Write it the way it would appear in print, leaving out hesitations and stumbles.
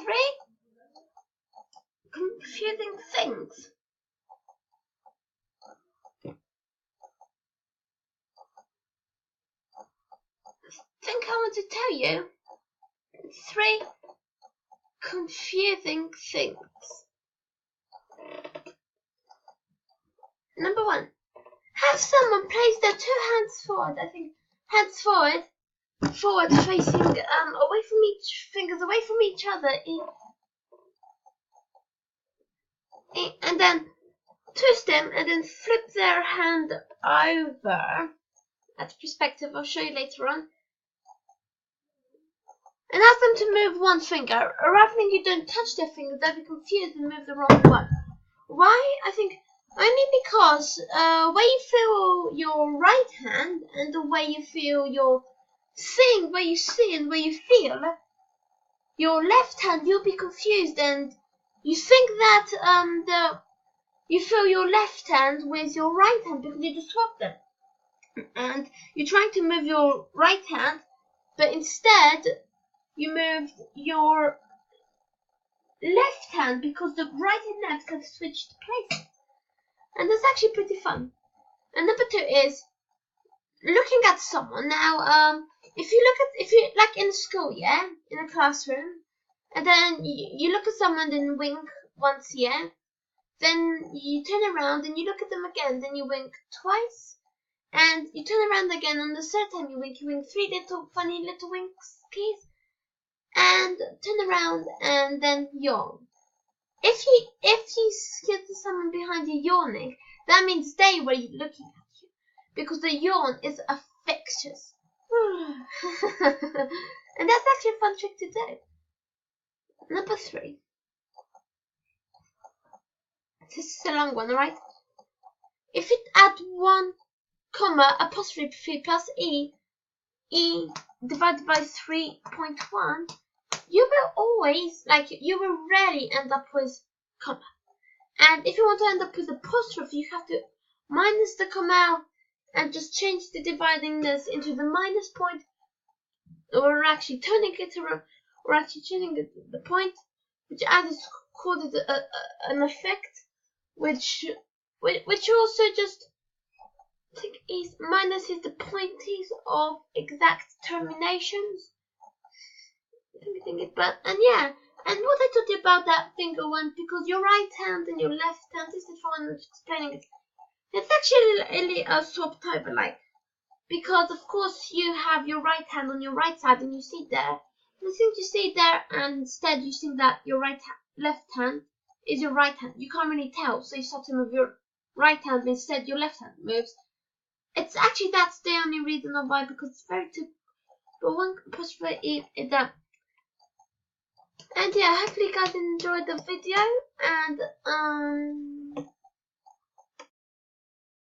3 confusing things. I think I want to tell you 3 confusing things. Number 1, have someone place their 2 hands forward. I think hands forward facing away from fingers away from each other and then twist them and then flip their hand over. That's perspective, I'll show you later on. And ask them to move one finger. Rather than you don't touch their finger, they'll be confused and move the wrong one. Why? I think only because where you feel your right hand and the way you feel your seeing, where you see and where you feel your left hand, you'll be confused and you think that you feel your left hand with your right hand because you just swap them. And you're trying to move your right hand, but instead you moved your left hand because the right and left have switched places. And that's actually pretty fun. And number 2 is looking at someone. Now, if you like in school, yeah, in a classroom, and then you look at someone and wink once, yeah, then you turn around and you look at them again, then you wink twice, and you turn around again, and the third time you wink 3 little funny little winks, please, and turn around and then yawn. If you see someone behind you yawning, that means they were looking at you, because the yawn is infectious. And that's actually a fun trick to do. Number 3. This is a long one, alright? If you add 1, comma, apostrophe plus e divided by 3.1, you will rarely end up with comma. And if you want to end up with apostrophe, you have to minus the comma and just change the dividing this into the minus point, or actually turning it around, or actually changing the point, which adds called an effect, which also just think is minus is the pointies of exact terminations. And yeah, and what I told you about that finger one, because your right hand and your left hand, this is what I'm explaining it. It's actually really a swap type alike, because of course you have your right hand on your right side and you see there. And since you see there, and instead you think that your left hand is your right hand, you can't really tell, so you start to move your right hand, but instead your left hand moves. It's actually that's the only reason of why, because it's very typical. But one possibility is that. And yeah, hopefully you guys enjoyed the video, and